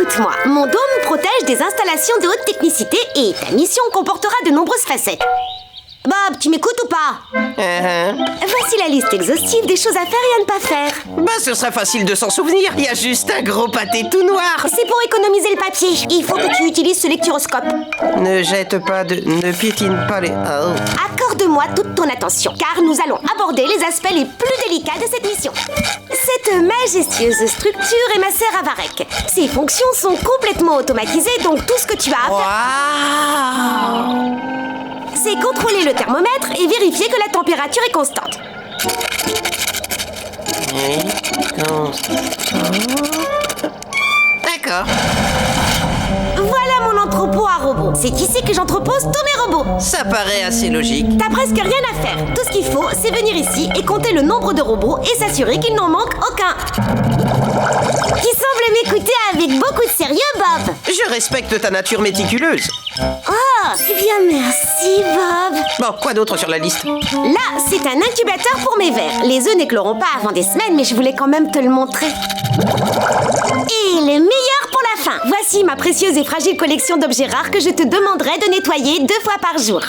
Écoute-moi, mon dôme protège des installations de haute technicité et ta mission comportera de nombreuses facettes. Bob, tu m'écoutes ou pas? Voici la liste exhaustive des choses à faire et à ne pas faire. Bah, ce sera facile de s'en souvenir. Il y a juste un gros pâté tout noir. C'est pour économiser le papier. Il faut que tu utilises ce lecturoscope. Ne jette pas de... Ne piétine pas les... Oh. Accorde-moi toute ton attention, car nous allons aborder les aspects les plus délicats de cette mission. Cette majestueuse structure est ma serre à Varek. Ses fonctions sont complètement automatisées, donc tout ce que tu as à faire... Waouh! C'est contrôler le thermomètre et vérifier que la température est constante. D'accord. Voilà mon entrepôt à robots. C'est ici que j'entrepose tous mes robots. Ça paraît assez logique. T'as presque rien à faire. Tout ce qu'il faut, c'est venir ici et compter le nombre de robots et s'assurer qu'il n'en manque aucun. Qui semble m'écouter avec beaucoup de sérieux, Bob. Je respecte ta nature méticuleuse. Oh, eh bien merci, Bob. Bon, quoi d'autre sur la liste? Là, c'est un incubateur pour mes vers. Les œufs n'écloront pas avant des semaines, mais je voulais quand même te le montrer. Et le meilleur pour la fin. Voici ma précieuse et fragile collection d'objets rares que je te demanderai de nettoyer 2 fois par jour.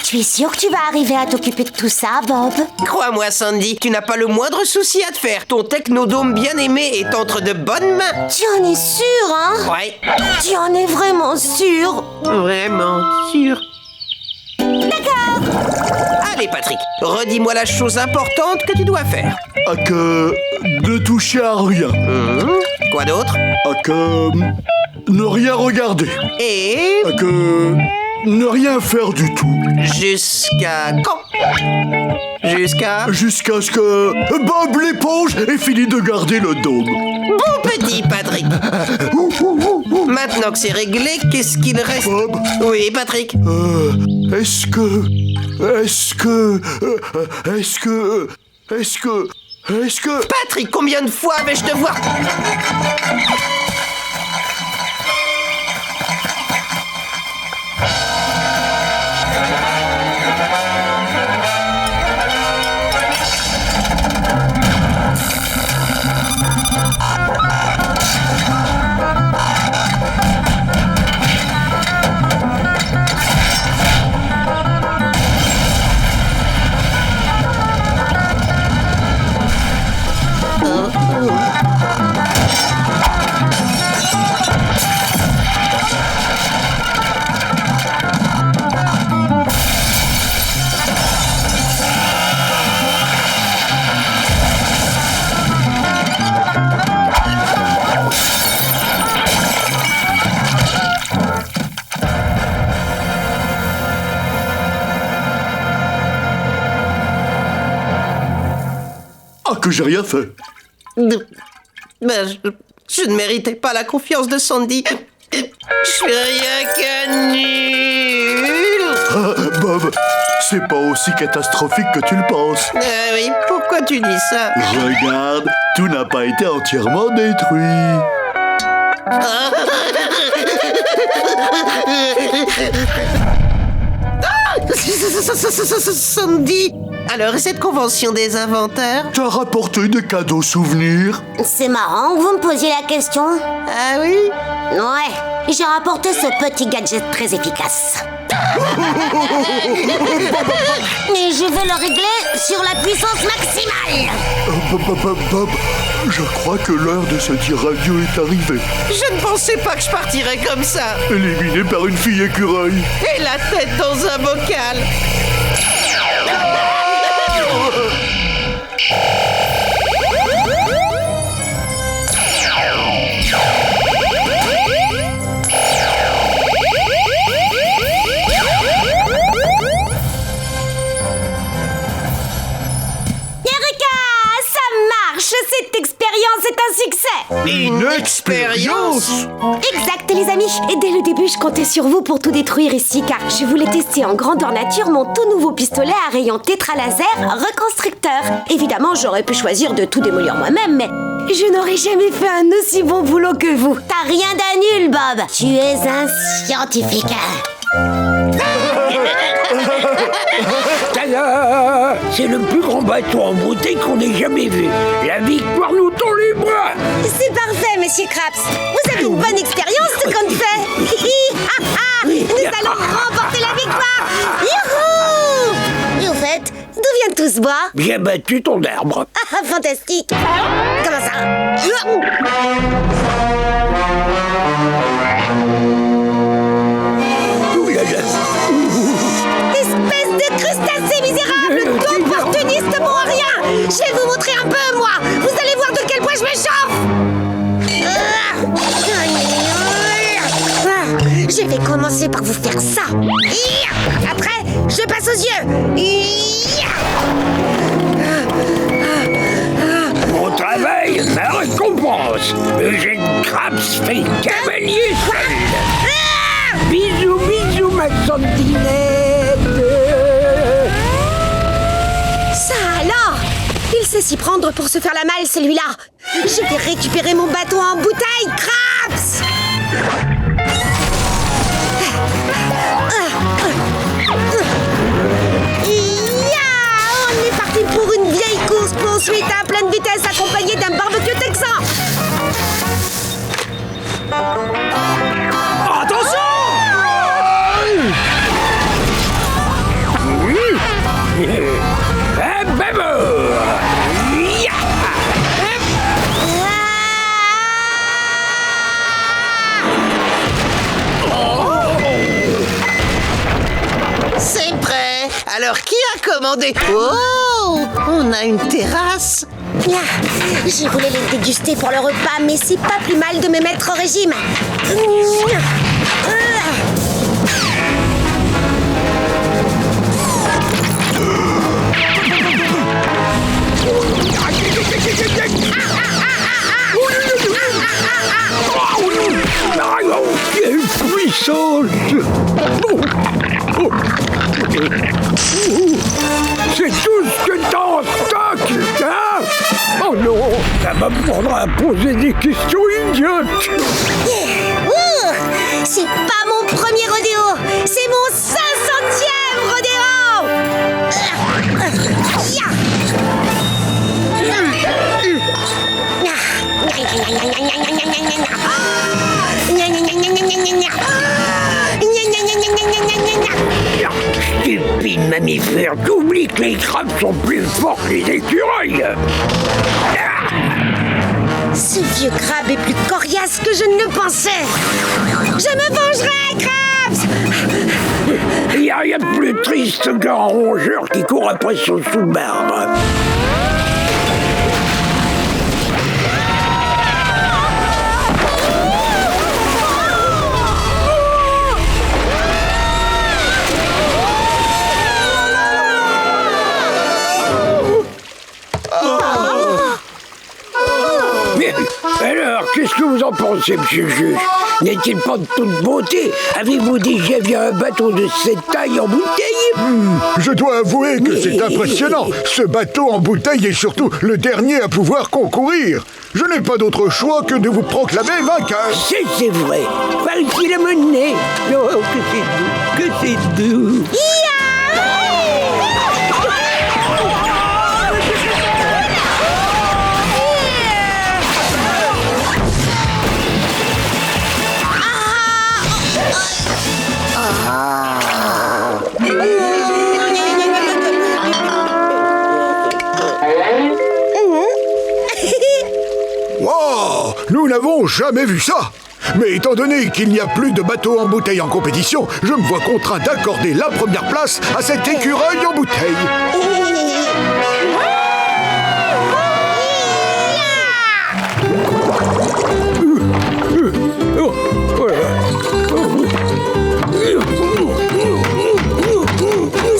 Tu es sûr que tu vas arriver à t'occuper de tout ça, Bob? Crois-moi, Sandy, tu n'as pas le moindre souci à te faire. Ton technodome bien-aimé est entre de bonnes mains. Tu en es sûr, hein? Ouais. Tu en es vraiment sûr? Vraiment sûr. D'accord. Allez, Patrick, redis-moi la chose importante que tu dois faire. À que ne toucher à rien. Quoi d'autre? À que ne rien regarder. Et À que ne rien faire du tout. jusqu'à quand? Jusqu'à ce que Bob l'éponge ait fini de garder le dôme. Bon petit Patrick. Maintenant que c'est réglé, qu'est-ce qu'il reste? Bob, Oui, Patrick. est-ce que... Patrick, combien de fois vais-je te voir? Ah, que j'ai rien fait. Ben, je ne méritais pas la confiance de Sandy. Je suis rien que nul. Ah, Bob, c'est pas aussi catastrophique que tu le penses. Oui, pourquoi tu dis ça? Regarde, tout n'a pas été entièrement détruit. Sandy! Alors, et cette convention des inventeurs? T'as rapporté des cadeaux souvenirs? C'est marrant que vous me posiez la question. Ah oui? Ouais, j'ai rapporté ce petit gadget très efficace. Mais je veux le régler sur la puissance maximale. Bob, je crois que l'heure de ce radio est arrivée. Je ne pensais pas que je partirais comme ça. Éliminé par une fille écureuil. Et la tête dans un bocal. Cette expérience est un succès. Une expérience? Exact, les amis. Et dès le début, je comptais sur vous pour tout détruire ici, car je voulais tester en grandeur nature mon tout nouveau pistolet à rayon tétralaser reconstructeur. Évidemment, j'aurais pu choisir de tout démolir moi-même, mais je n'aurais jamais fait un aussi bon boulot que vous. T'as rien d'un nul, Bob. Tu es un scientifique. Quel Voilà! C'est le plus grand bateau en bouteille qu'on ait jamais vu. La victoire nous tend les bras! C'est parfait, monsieur Craps. Vous avez une bonne expérience de compte fait. Nous allons remporter la victoire. Youhou! Et au fait, d'où vient tout ce bois? J'ai battu ton arbre. Ah, fantastique. Comment ça? Espèce de crustacé misérable, d'opportuniste bon à rien. Je vais vous montrer un peu, moi. Vous allez voir de quel point je me chauffe. Je vais commencer par vous faire ça. Après, je passe aux yeux. Mon travail, ma récompense. Eugène Craps fait cavalier seul. Bisous, bisous, ma sandinette. Ça alors? Il sait s'y prendre pour se faire la malle, celui-là. Je vais récupérer mon bateau en bouteille, Craps. On est parti pour une vieille course-poursuite à pleine vitesse accompagnée d'un barbecue texan. Attention! C'est prêt. Alors, qui a commandé? Oh, on a une terrasse. Je voulais les déguster pour le repas, mais c'est pas plus mal de me mettre au régime. Quelle puissance! C'est tout ce que t'as en stock, hein? Oh non, ça m'apprendra à poser des questions idiotes. C'est pas mon premier rodéo, c'est mon 500e rodéo. Stupide mammifère, t'oublies que les crabes sont plus forts que les écureuils. Ce vieux crabe est plus coriace que je ne le pensais. Je me vengerai, Craps. Il n'y a rien de plus triste qu'un rongeur qui court après son sous-barbe. Alors, qu'est-ce que vous en pensez, monsieur le juge? N'est-il pas de toute beauté? Avez-vous déjà vu un bateau de cette taille en bouteille? Je dois avouer que c'est impressionnant. Ce bateau en bouteille est surtout le dernier à pouvoir concourir. Je n'ai pas d'autre choix que de vous proclamer vainqueur. C'est vrai. Valky la monnaie. Oh, que c'est doux. Wow, nous n'avons jamais vu ça. Mais étant donné qu'il n'y a plus de bateau en bouteille en compétition, je me vois contraint d'accorder la première place à cet écureuil en bouteille.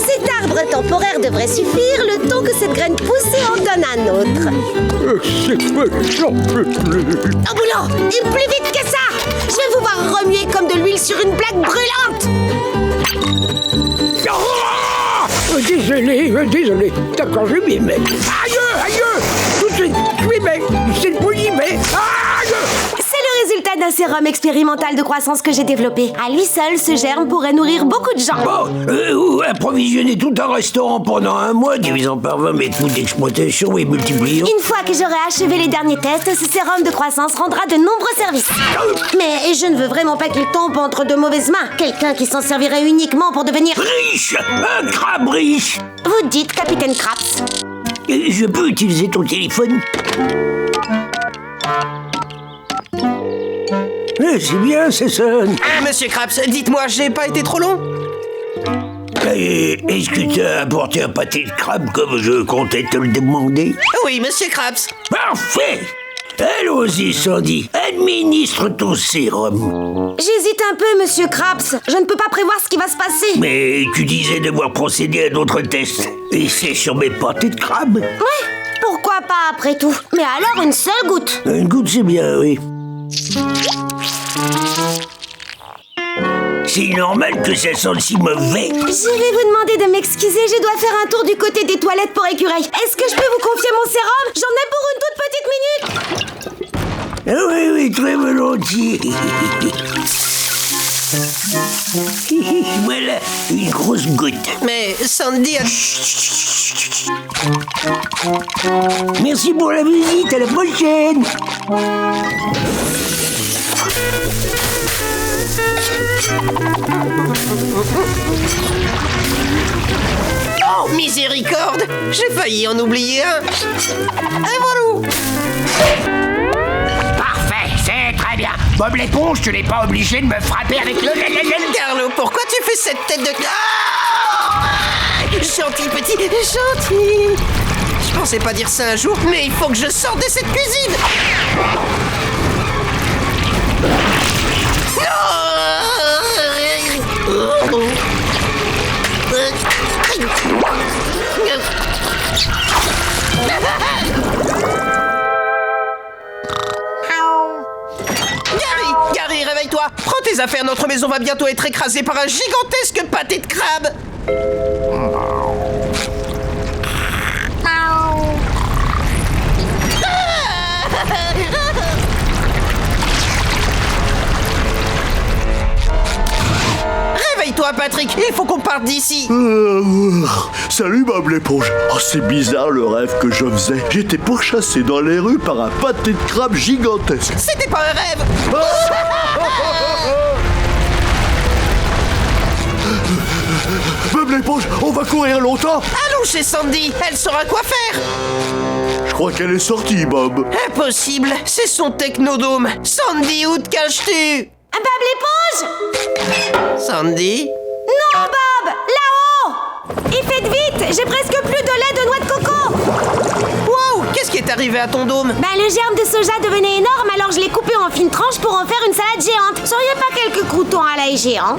Cet arbre temporaire devrait suffire le temps que cette graine pousse et en donne un autre. C'est vrai, j'en peux plus. Au boulot, et plus vite que ça. Je vais vous voir remuer comme de l'huile sur une plaque brûlante. Désolé. D'accord, je m'y mets. Aïe! Tout de suite, je m'y mets. C'est le bout, mais... Aïe! C'est le résultat d'un sérum expérimental de croissance que j'ai développé. À lui seul, ce germe pourrait nourrir beaucoup de gens. Bon, ou approvisionner tout un restaurant pendant un mois, divisant par 20 mètres cubes d'exploitation et multipliant. Une fois que j'aurai achevé les derniers tests, ce sérum de croissance rendra de nombreux services. Mais je ne veux vraiment pas qu'il tombe entre de mauvaises mains. Quelqu'un qui s'en servirait uniquement pour devenir... Riche! Un crabe riche! Vous dites, Capitaine Krabs. Je peux utiliser ton téléphone? C'est bien, ça sonne. Monsieur Krabs, dites-moi, j'ai pas été trop long? Est-ce que tu as apporté un pâté de crabe comme je comptais te le demander? Oui, monsieur Krabs. Parfait! Allons-y, Sandy. Administre ton sérum. J'hésite un peu, monsieur Krabs. Je ne peux pas prévoir ce qui va se passer. Mais tu disais devoir procéder à d'autres tests. Et c'est sur mes pâtés de crabe? Ouais, pourquoi pas après tout. Mais alors une seule goutte. Une goutte, c'est bien, oui. C'est normal que ça sente si mauvais. Je vais vous demander de m'excuser, je dois faire un tour du côté des toilettes pour écureuil. Est-ce que je peux vous confier mon sérum? J'en ai pour une toute petite minute. Ah oui, très volontiers. Voilà, une grosse goutte. Mais Sandy a... Merci pour la visite, à la prochaine. Oh, miséricorde! J'ai failli en oublier un. Et voilà! Parfait, c'est très bien. Bob l'éponge, tu n'es pas obligé de me frapper avec le... Carlo, pourquoi tu fais cette tête de... Ah, gentil petit, gentil. Je pensais pas dire ça un jour, mais il faut que je sorte de cette cuisine. Gary, réveille-toi. Prends tes affaires, notre maison va bientôt être écrasée par un gigantesque pâté de crabe. Réveille-toi, Patrick, il faut qu'on parte d'ici. Salut Bob l'éponge. Oh, c'est bizarre le rêve que je faisais. J'étais pourchassé dans les rues par un pâté de crabe gigantesque. C'était pas un rêve. Bob l'éponge, on va courir longtemps? Allons chez Sandy, elle saura quoi faire. Je crois qu'elle est sortie, Bob. Impossible, c'est son technodome. Sandy, où te caches-tu? Bob l'éponge? Sandy? Non, Bob! Là-haut! Et faites vite! J'ai presque plus de lait de noix de coco! Wow, qu'est-ce qui est arrivé à ton dôme? Le germe de soja devenait énorme, alors je l'ai coupé en fines tranches pour en faire une salade géante. Seriez pas quelques croutons à l'ail géant?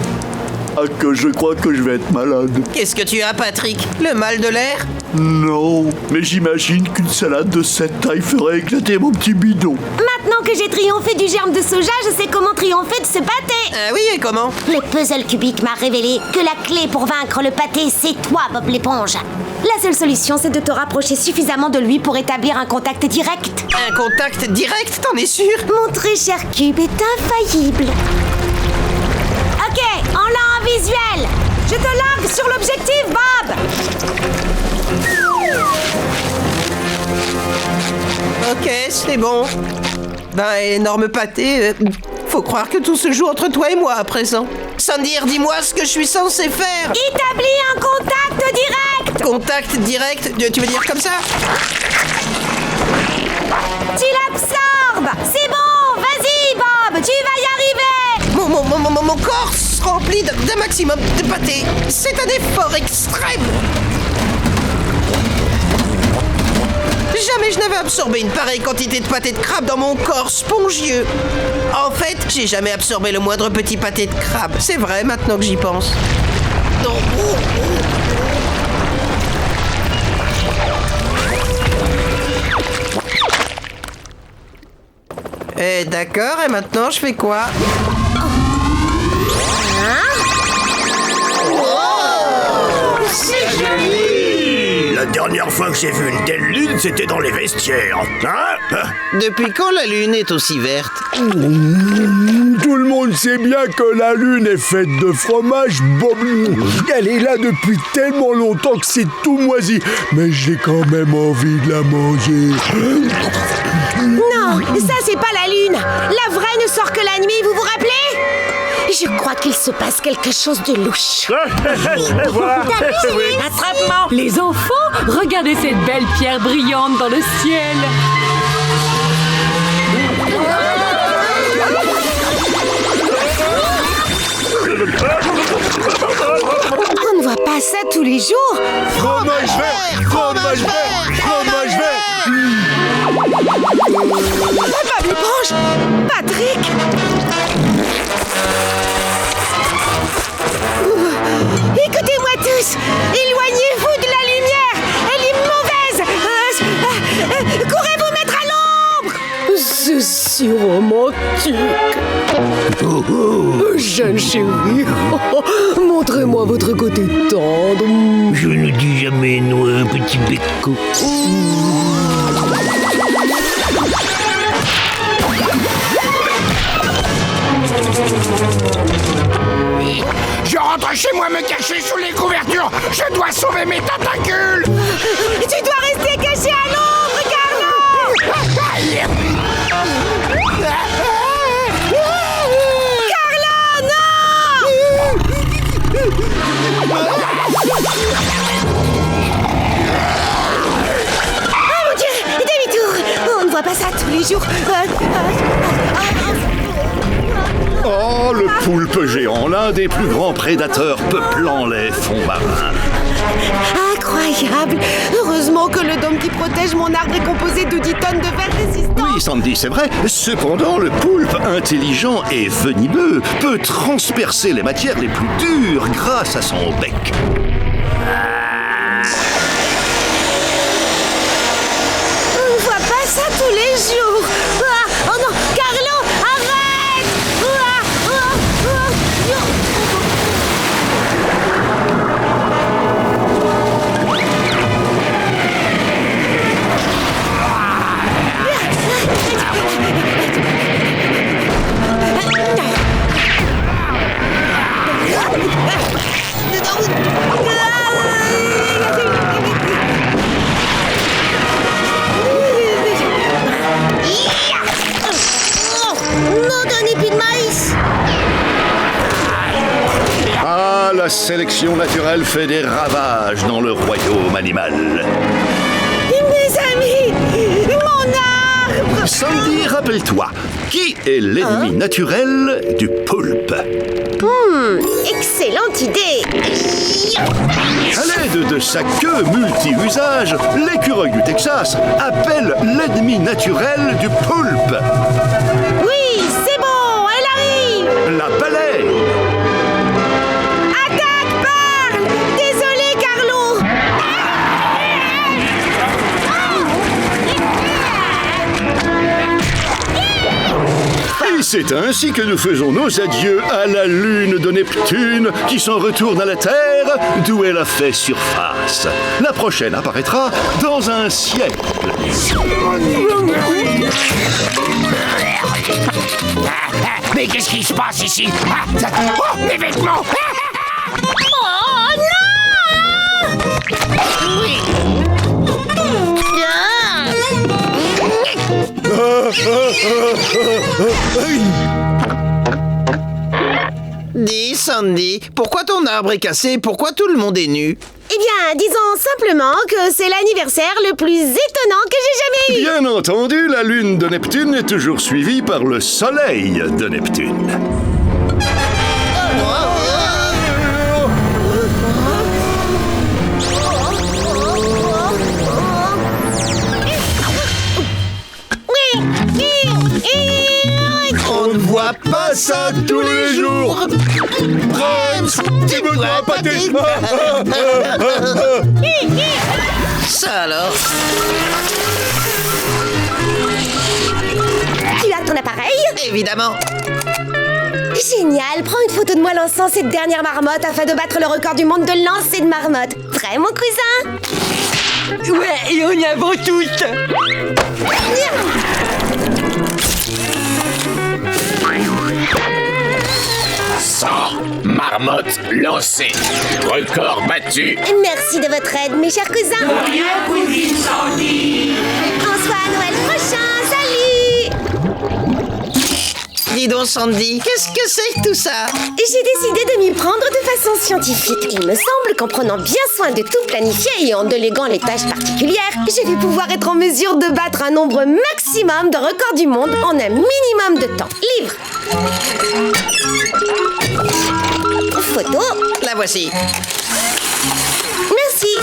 Ah, que je crois que je vais être malade. Qu'est-ce que tu as, Patrick? Le mal de l'air? Non, mais j'imagine qu'une salade de cette taille ferait éclater mon petit bidon. Maintenant que j'ai triomphé du germe de soja, je sais comment triompher de ce pâté. Ah oui, et comment? Le puzzle cubique m'a révélé que la clé pour vaincre le pâté, c'est toi, Bob l'éponge. La seule solution, c'est de te rapprocher suffisamment de lui pour établir un contact direct. Un contact direct, t'en es sûr? Mon très cher cube est infaillible. Ok, on l'a en visuel. Je te largue sur l'objectif, Bob. Ok, c'est bon. Énorme pâté. Faut croire que tout se joue entre toi et moi à présent. Sandy, dis-moi ce que je suis censé faire. Établis un contact direct. Contact direct, tu veux dire comme ça? Tu l'absorbes. C'est bon, vas-y, Bob, tu vas y arriver. Mon corps se remplit d'un maximum de pâté. C'est un effort extrême. Jamais je n'avais absorbé une pareille quantité de pâté de crabe dans mon corps spongieux. En fait, j'ai jamais absorbé le moindre petit pâté de crabe. C'est vrai, maintenant que j'y pense. D'accord, et maintenant je fais quoi? C'est joli! La dernière fois que j'ai vu une telle lune, c'était dans les vestiaires. Hein? Depuis quand la lune est aussi verte? Tout le monde sait bien que la lune est faite de fromage. Elle est là depuis tellement longtemps que c'est tout moisi. Mais j'ai quand même envie de la manger. Non, ça c'est pas la lune. La vraie ne sort que la nuit, vous vous rappelez? Je crois qu'il se passe quelque chose de louche. Attrapement! Les enfants, regardez cette belle pierre brillante dans le ciel. On ne voit pas ça tous les jours. Fromage vert! Fromage vert! Fromage vert! Bob l'éponge! Patrick! Écoutez-moi tous! Éloignez-vous de la lumière! Elle est mauvaise! Courez vous mettre à l'ombre! C'est si romantique. Jeune chérie, montrez-moi votre côté tendre. Je ne dis jamais non à un petit becco. Je rentre chez moi me cacher sous les couvertures. Je dois sauver mes tentacules. Tu dois rester caché à l'ombre, Carlo! Carlo, non! Oh mon Dieu! Demi-tour! On ne voit pas ça tous les jours. Oh, le poulpe géant, l'un des plus grands prédateurs peuplant les fonds marins. Incroyable! Heureusement que le dôme qui protège mon arbre est composé de 10 tonnes de verre résistant. Oui, Sandy, c'est vrai. Cependant, le poulpe, intelligent et venimeux, peut transpercer les matières les plus dures grâce à son bec. On ne voit pas ça tous les jours. Ah, oh non, Carlo, arrête! Non, d'un épi de maïs! Ah, la sélection naturelle fait des ravages dans le royaume animal. Mes amis! Mon arbre! Sandy, rappelle-toi, qui est l'ennemi naturel du poulpe? Excellente idée! À l'aide de sa queue multi-usage, l'écureuil du Texas appelle l'ennemi naturel du poulpe. Oui, c'est bon, elle arrive! La baleine. Attaque, parle! Désolé, Carlo! Et c'est ainsi que nous faisons nos adieux à la lune de Neptune qui s'en retourne à la Terre d'où elle a fait surface. La prochaine apparaîtra dans un siècle. Mais qu'est-ce qui se passe ici? Oh, mes vêtements! Oh Dis, Sandy, pourquoi ton arbre est cassé? Pourquoi tout le monde est nu? Eh bien, disons simplement que c'est l'anniversaire le plus étonnant que j'ai jamais eu. Bien entendu, la lune de Neptune est toujours suivie par le soleil de Neptune. On ne voit pas ça tous les jours. Brahms, tu me dois pas tes... Ça alors? Tu as ton appareil? Évidemment. Génial, prends une photo de moi lançant cette dernière marmotte afin de battre le record du monde de lancer de marmotte. Vrai, mon cousin? Ouais, et on y avance tous. Marmotte lancée. Record battu. Merci de votre aide, mes chers cousins. On se voit à Noël prochain, salut! Dis donc, Sandy, qu'est-ce que c'est que tout ça? J'ai décidé de m'y prendre de façon scientifique. Il me semble qu'en prenant bien soin de tout planifier et en déléguant les tâches particulières, je vais pouvoir être en mesure de battre un nombre maximum de records du monde en un minimum de temps. Livre. Photo. La voici. Merci.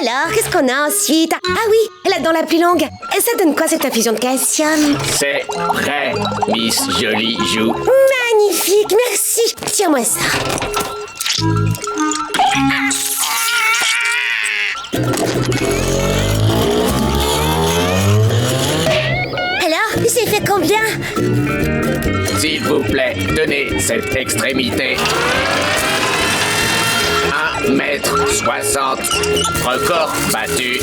Alors, qu'est-ce qu'on a ensuite? Ah oui, la dent la plus longue. Ça donne quoi cette infusion de calcium? C'est prêt, Miss Jolie Joue. Magnifique, merci. Tiens-moi ça. Alors, j'ai fait combien? S'il vous plaît, tenez cette extrémité. 1m60. Record battu.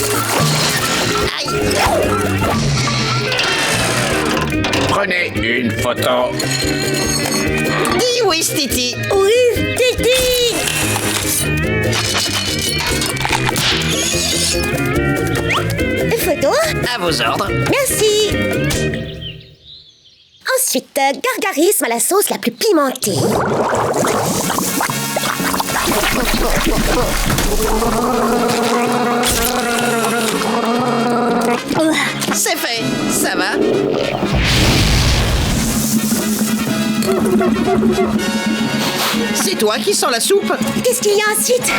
Prenez une photo. Dis oui, Titi. Oui, Titi. Photo. À vos ordres. Merci. Ensuite, gargarisme à la sauce la plus pimentée. C'est fait. Ça va? C'est toi qui sens la soupe? Qu'est-ce qu'il y a ensuite?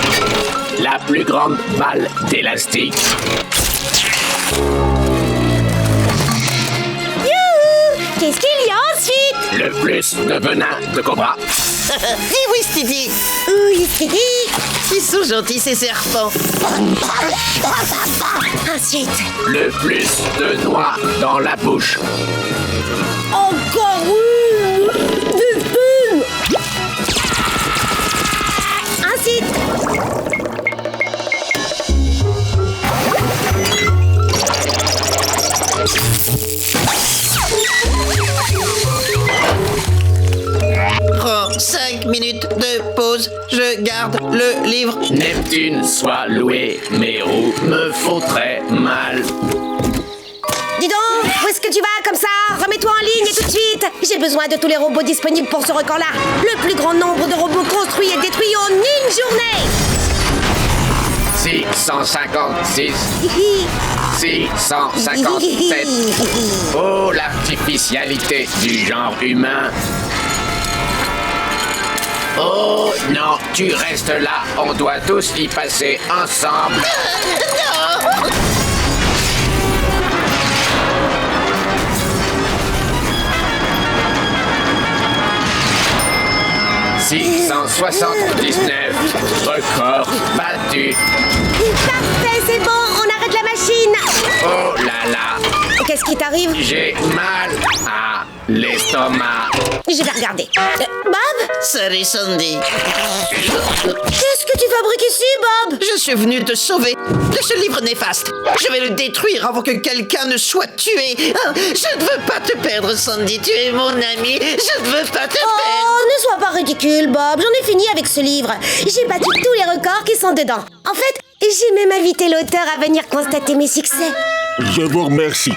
La plus grande balle d'élastique. Youhou! Qu'est-ce qu'il y a ensuite? Le plus de venin de cobra. Dis oui, Titi. Oui, Titi. Ils sont gentils, ces serpents. Ensuite. Le plus de noix dans la bouche. Encore une. Des bulles. Ensuite. Prends 5 minutes de pause. Je garde le livre. Neptune soit loué, mes roues me font très mal. Dis donc, où est-ce que tu vas comme ça? Remets-toi en ligne et tout de suite. J'ai besoin de tous les robots disponibles pour ce record-là. Le plus grand nombre de robots construits et détruits en une journée. 656. 657. Oh, l'artificialité du genre humain. Oh non, tu restes là, on doit tous y passer ensemble. Non! 679. Record battu. Parfait, c'est bon, on arrête la machine. Oh là là, Qu'est-ce qui t'arrive? j'ai mal à l'estomac. Je vais regarder. Bob? Salut, Sandy. Qu'est-ce que tu fabriques ici, Bob? Je suis venu te sauver de ce livre néfaste. Je vais le détruire avant que quelqu'un ne soit tué. Ah, je ne veux pas te perdre, Sandy. Tu es mon ami. Je ne veux pas te perdre. Oh, ne sois pas ridicule, Bob. J'en ai fini avec ce livre. J'ai battu tous les records qui sont dedans. En fait, j'ai même invité l'auteur à venir constater mes succès. Je vous remercie.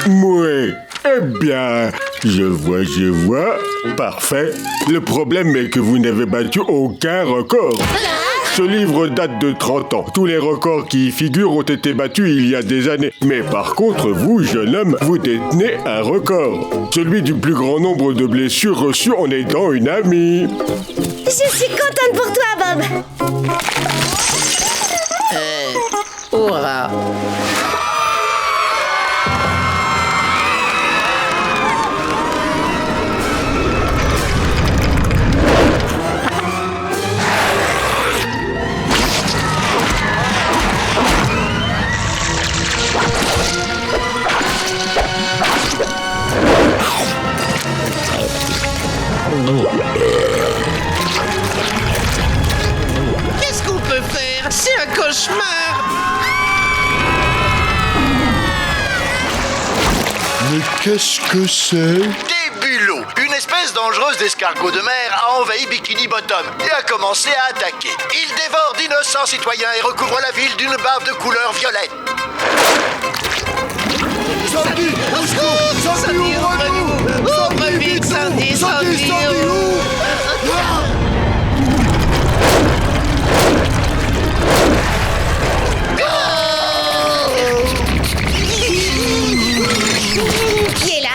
Ouais. Eh bien, je vois. Parfait. Le problème est que vous n'avez battu aucun record. Ce livre date de 30 ans. Tous les records qui y figurent ont été battus il y a des années. Mais par contre, vous, jeune homme, vous détenez un record. Celui du plus grand nombre de blessures reçues en aidant une amie. Je suis contente pour toi, Bob. Hurrah. Qu'est-ce qu'on peut Qu'est-ce que c'est? Des bulots. Une espèce dangereuse d'escargot de mer a envahi Bikini Bottom et a commencé à attaquer. Il dévore d'innocents citoyens et recouvre la ville d'une bave de couleur violette. Sandy! Au secours! Sandy, ouvre-nous! Ouvre vite, Sandy, Sandy, ouvre. Qui est là?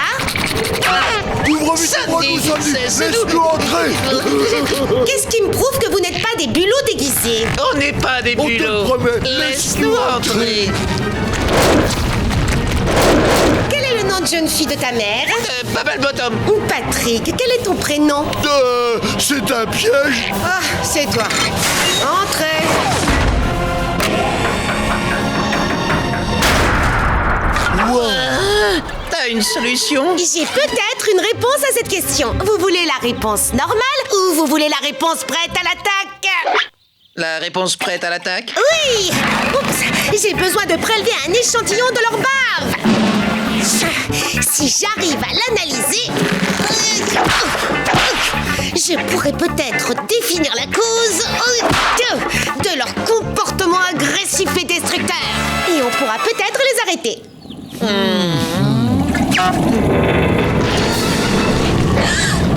Ouvre vite, ouvre-nous, Sandy! Laisse-nous entrer! Qu'est-ce qui me prouve que vous n'êtes pas des bulots déguisés? On n'est pas des On te bulots. promet, Laisse-nous entrer. Quel est le nom de jeune fille de ta mère? Bubble Bottom. Patrick, quel est ton prénom? C'est un piège! Ah, c'est toi. Entrez. T'as une solution? J'ai peut-être une réponse à cette question. Vous voulez la réponse normale ou vous voulez la réponse prête à l'attaque? La réponse prête à l'attaque? Oui! Oups! J'ai besoin de prélever un échantillon de leur bave! Si j'arrive à l'analyser, je pourrais peut-être définir la cause de leur comportement agressif et destructeur. Et on pourra peut-être les arrêter.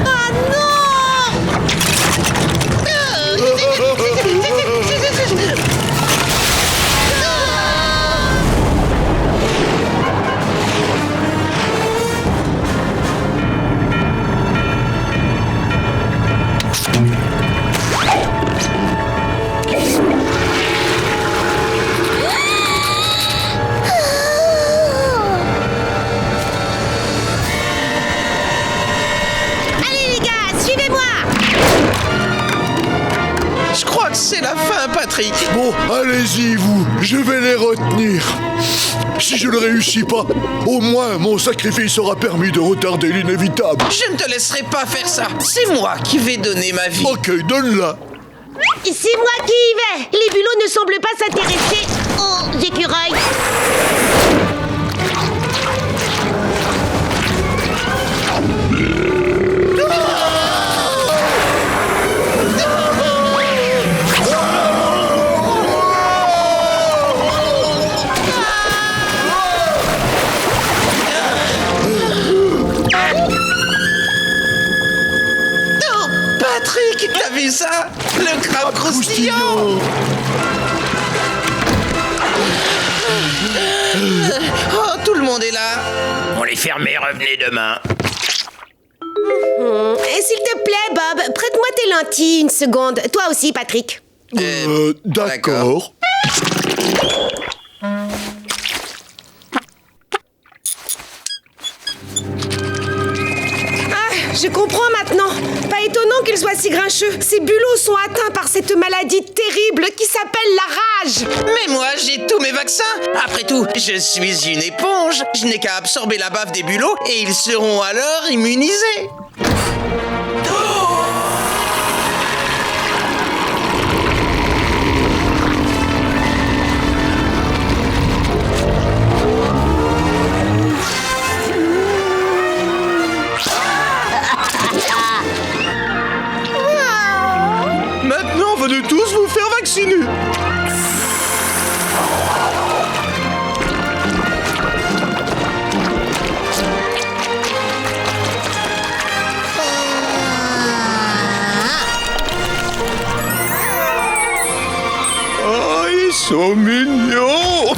Ah non! Allez les gars, suivez-moi! Je crois que c'est la fin, Patrick. Bon, allez-y, vous. Je vais les retenir. Si je ne réussis pas, au moins mon sacrifice aura permis de retarder l'inévitable. Je ne te laisserai pas faire ça. C'est moi qui vais donner ma vie. Ok, donne-la. C'est moi qui y vais. Les bulots ne semblent pas s'intéresser aux écureuils. Oh, Patrick, t'as vu ça? Le crabe croustillant. Oh, tout le monde est là. On les fermait, revenez demain. Et s'il te plaît, Bob, prête-moi tes lentilles une seconde. Toi aussi, Patrick. D'accord. Je comprends maintenant. Pas étonnant qu'il soit si grincheux. Ces bulots sont atteints par cette maladie terrible qui s'appelle la rage. Mais moi, j'ai tous mes vaccins. Après tout, je suis une éponge. Je n'ai qu'à absorber la bave des bulots et ils seront alors immunisés. Maintenant, venez tous vous faire vacciner. Oh, ils sont mignons!